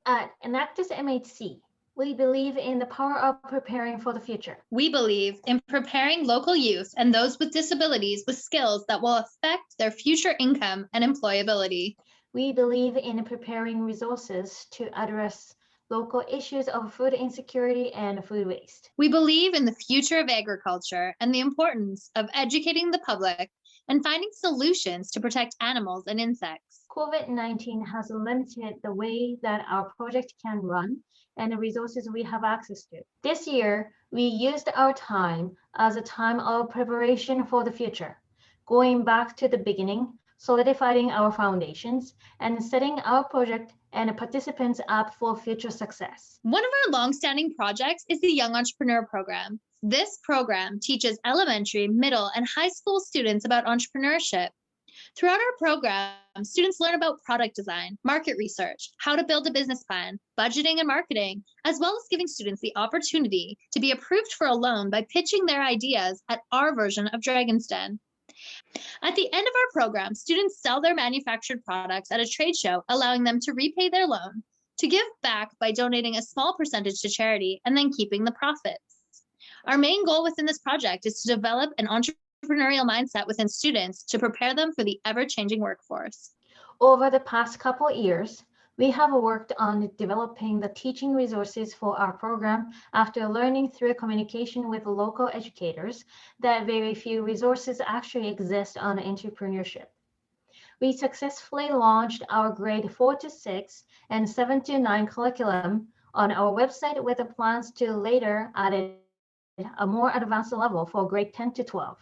At Enactus MHC, we believe in the power of preparing for the future. We believe in preparing local youth and those with disabilities with skills that will affect their future income and employability. We believe in preparing resources to address local issues of food insecurity and food waste. We believe in the future of agriculture and the importance of educating the public and finding solutions to protect animals and insects. COVID-19 has limited the way that our project can run and the resources we have access to. This year, we used our time as a time of preparation for the future, going back to the beginning, solidifying our foundations, and setting our project and participants up for future success. One of our longstanding projects is the Young Entrepreneur Program. This program teaches elementary, middle, and high school students about entrepreneurship. Throughout our program, students learn about product design, market research, how to build a business plan, budgeting and marketing, as well as giving students the opportunity to be approved for a loan by pitching their ideas at our version of Dragon's Den. At the end of our program, students sell their manufactured products at a trade show, allowing them to repay their loan, to give back by donating a small percentage to charity, and then keeping the profits. Our main goal within this project is to develop an entrepreneurial mindset within students to prepare them for the ever-changing workforce. Over the past couple years, we have worked on developing the teaching resources for our program after learning through communication with local educators that very few resources actually exist on entrepreneurship. We successfully launched our grade 4 to 6 and 7 to 9 curriculum on our website with the plans to later add a more advanced level for grade 10 to 12.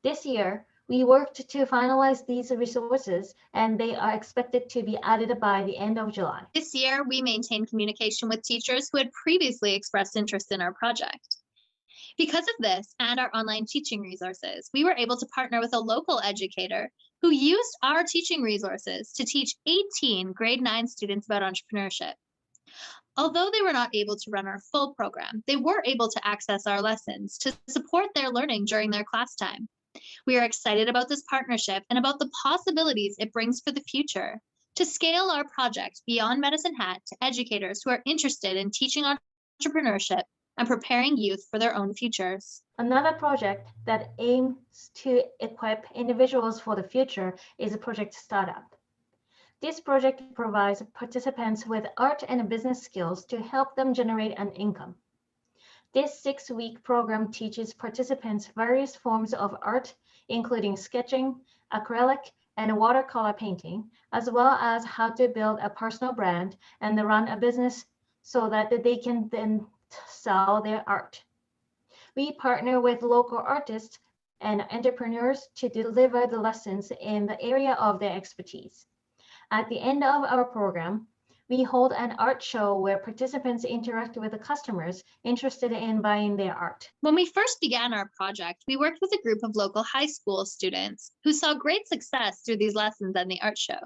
This year, we worked to finalize these resources, and they are expected to be added by the end of July. This year, we maintained communication with teachers who had previously expressed interest in our project. Because of this and our online teaching resources, we were able to partner with a local educator who used our teaching resources to teach 18 grade 9 students about entrepreneurship. Although they were not able to run our full program, they were able to access our lessons to support their learning during their class time. We are excited about this partnership and about the possibilities it brings for the future to scale our project beyond Medicine Hat to educators who are interested in teaching entrepreneurship and preparing youth for their own futures. Another project that aims to equip individuals for the future is Project Startup. This project provides participants with art and business skills to help them generate an income. This 6-week program teaches participants various forms of art, including sketching, acrylic, and watercolor painting, as well as how to build a personal brand and run a business so that they can then sell their art. We partner with local artists and entrepreneurs to deliver the lessons in the area of their expertise. At the end of our program, we hold an art show where participants interact with the customers interested in buying their art. When we first began our project, we worked with a group of local high school students who saw great success through these lessons and the art show.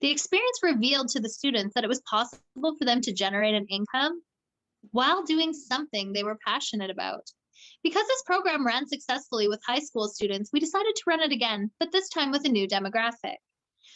The experience revealed to the students that it was possible for them to generate an income while doing something they were passionate about. Because this program ran successfully with high school students, we decided to run it again, but this time with a new demographic.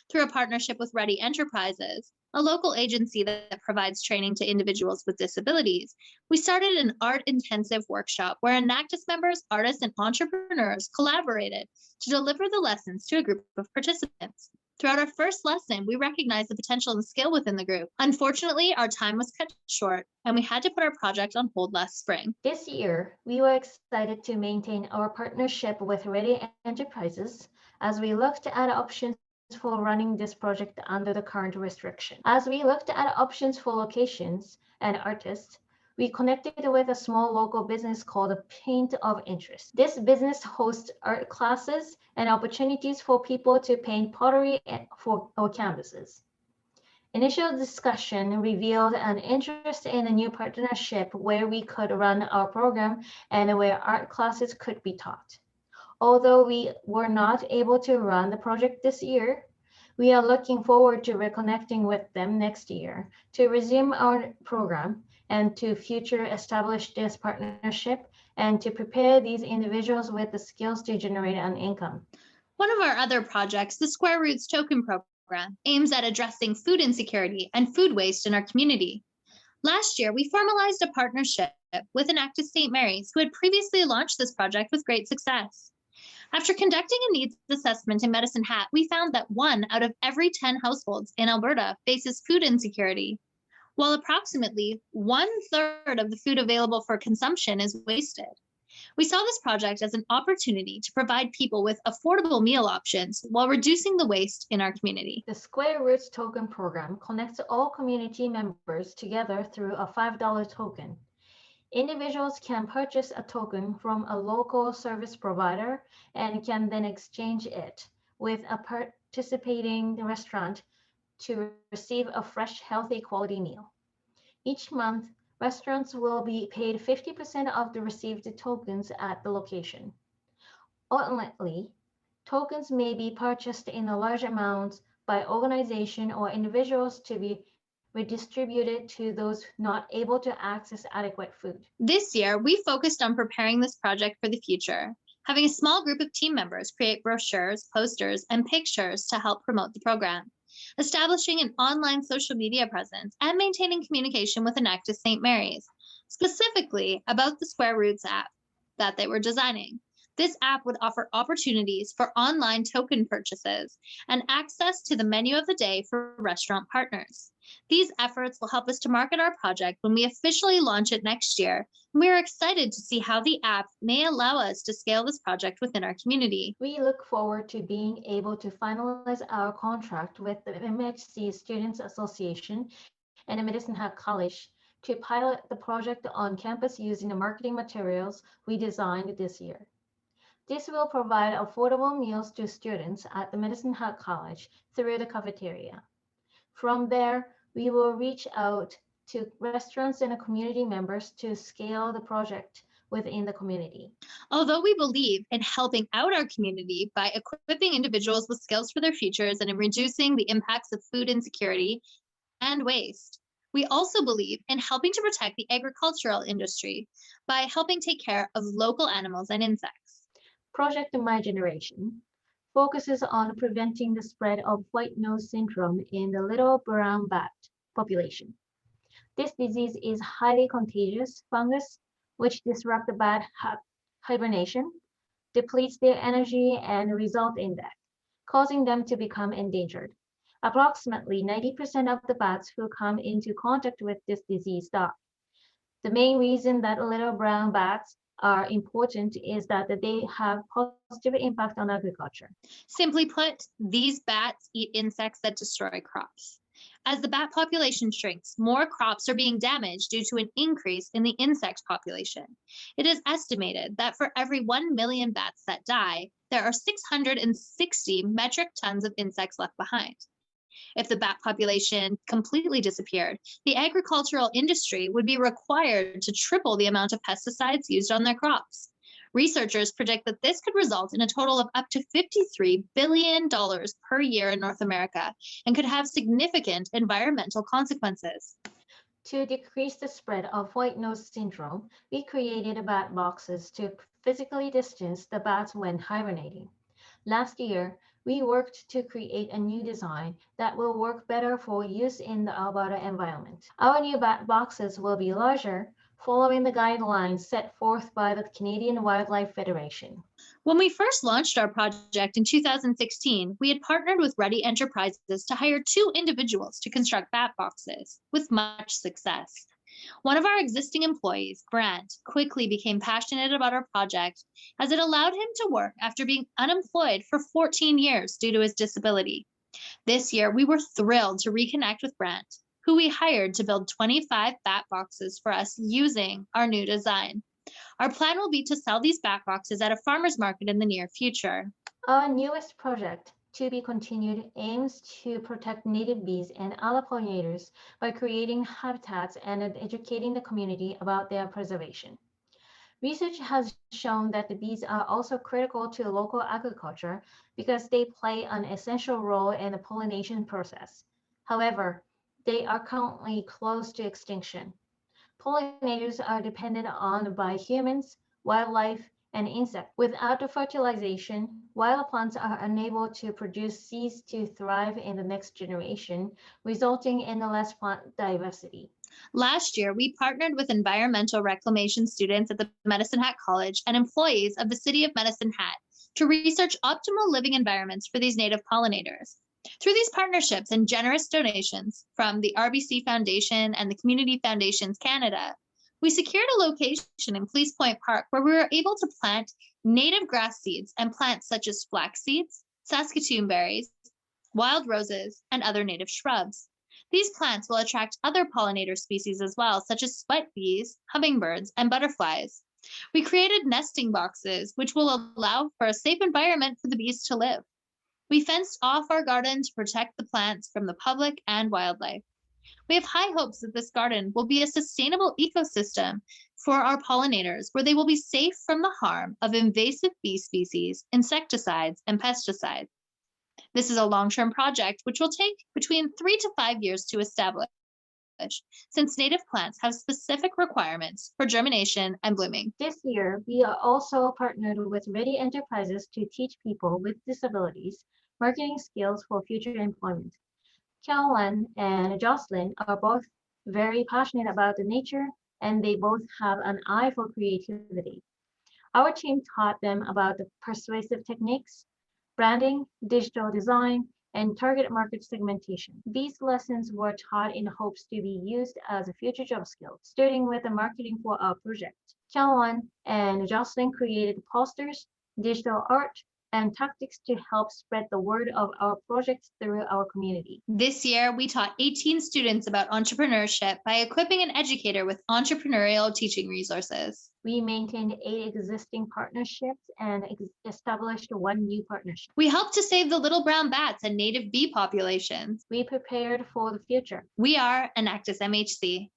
Through a partnership with Ready Enterprises, a local agency that provides training to individuals with disabilities, we started an art-intensive workshop where Enactus members, artists, and entrepreneurs collaborated to deliver the lessons to a group of participants. Throughout our first lesson, we recognized the potential and skill within the group. Unfortunately, our time was cut short, and we had to put our project on hold last spring. This year, we were excited to maintain our partnership with Ready Enterprises as we looked at options for running this project under the current restriction. As we looked at options for locations and artists, we connected with a small local business called Paint of Interest. This business hosts art classes and opportunities for people to paint pottery or canvases. Initial discussion revealed an interest in a new partnership where we could run our program and where art classes could be taught. Although we were not able to run the project this year, we are looking forward to reconnecting with them next year to resume our program and to future establish this partnership and to prepare these individuals with the skills to generate an income. One of our other projects, the Square Roots Token Program, program aims at addressing food insecurity and food waste in our community. Last year, we formalized a partnership with Enactus St. Mary's, who had previously launched this project with great success. After conducting a needs assessment in Medicine Hat, we found that 1 out of every 10 households in Alberta faces food insecurity, while approximately 1/3 of the food available for consumption is wasted. We saw this project as an opportunity to provide people with affordable meal options while reducing the waste in our community. The Square Roots Token Program connects all community members together through a $5 token. Individuals can purchase a token from a local service provider and can then exchange it with a participating restaurant to receive a fresh, healthy, quality meal. Each month, restaurants will be paid 50% of the received tokens at the location. Ultimately, tokens may be purchased in a large amounts by organization or individuals to be redistributed to those not able to access adequate food. This year, we focused on preparing this project for the future, having a small group of team members create brochures, posters, and pictures to help promote the program, establishing an online social media presence, and maintaining communication with Enactus St. Mary's, specifically about the Square Roots app that they were designing. This app would offer opportunities for online token purchases and access to the menu of the day for restaurant partners. These efforts will help us to market our project when we officially launch it next year, and we are excited to see how the app may allow us to scale this project within our community. We look forward to being able to finalize our contract with the MHC Students Association and the Medicine Hat College to pilot the project on campus using the marketing materials we designed this year. This will provide affordable meals to students at the Medicine Hat College through the cafeteria. From there, we will reach out to restaurants and community members to scale the project within the community. Although we believe in helping out our community by equipping individuals with skills for their futures and in reducing the impacts of food insecurity and waste, we also believe in helping to protect the agricultural industry by helping take care of local animals and insects. Project My Generation focuses on preventing the spread of white nose syndrome in the little brown bat population. This disease is highly contagious fungus which disrupt the bat hibernation, depletes their energy, and result in death, causing them to become endangered. Approximately 90% of the bats who come into contact with this disease die. The main reason that little brown bats are important is that they have positive impact on agriculture. Simply put, these bats eat insects that destroy crops. As the bat population shrinks, more crops are being damaged due to an increase in the insect population. It is estimated that for every 1 million bats that die, there are 660 metric tons of insects left behind. If the bat population completely disappeared, the agricultural industry would be required to triple the amount of pesticides used on their crops. Researchers predict that this could result in a total of up to $53 billion per year in North America and could have significant environmental consequences. To decrease the spread of white nose syndrome, we created bat boxes to physically distance the bats when hibernating. Last year, we worked to create a new design that will work better for use in the Alberta environment. Our new bat boxes will be larger, following the guidelines set forth by the Canadian Wildlife Federation. When we first launched our project in 2016, we had partnered with Ready Enterprises to hire 2 individuals to construct bat boxes, with much success. One of our existing employees, Grant, quickly became passionate about our project as it allowed him to work after being unemployed for 14 years due to his disability. This year, we were thrilled to reconnect with Grant, who we hired to build 25 bat boxes for us using our new design. Our plan will be to sell these bat boxes at a farmer's market in the near future. Our newest project, to be continued, aims to protect native bees and other pollinators by creating habitats and educating the community about their preservation. Research has shown that the bees are also critical to local agriculture because they play an essential role in the pollination process. However, they are currently close to extinction. Pollinators are depended on by humans, wildlife, and insects. Without the fertilization, wild plants are unable to produce seeds to thrive in the next generation, resulting in less plant diversity. Last year, we partnered with environmental reclamation students at the Medicine Hat College and employees of the City of Medicine Hat to research optimal living environments for these native pollinators. Through these partnerships and generous donations from the RBC Foundation and the Community Foundations Canada, we secured a location in Police Point Park where we were able to plant native grass seeds and plants such as flax seeds, Saskatoon berries, wild roses, and other native shrubs. These plants will attract other pollinator species as well, such as sweat bees, hummingbirds, and butterflies. We created nesting boxes, which will allow for a safe environment for the bees to live. We fenced off our garden to protect the plants from the public and wildlife. We have high hopes that this garden will be a sustainable ecosystem for our pollinators, where they will be safe from the harm of invasive bee species, insecticides, and pesticides. This is a long-term project which will take between 3 to 5 years to establish, since native plants have specific requirements for germination and blooming. This year, we are also partnered with Ready Enterprises to teach people with disabilities marketing skills for future employment. Caroline and Jocelyn are both very passionate about the nature, and they both have an eye for creativity. Our team taught them about the persuasive techniques, branding, digital design, and target market segmentation. These lessons were taught in hopes to be used as a future job skills, starting with the marketing for our project. Caroline and Jocelyn created posters, digital art, and tactics to help spread the word of our project through our community. This year, we taught 18 students about entrepreneurship by equipping an educator with entrepreneurial teaching resources. We maintained 8 existing partnerships and established 1 new partnership. We helped to save the little brown bats and native bee populations. We prepared for the future. We are Enactus MHC.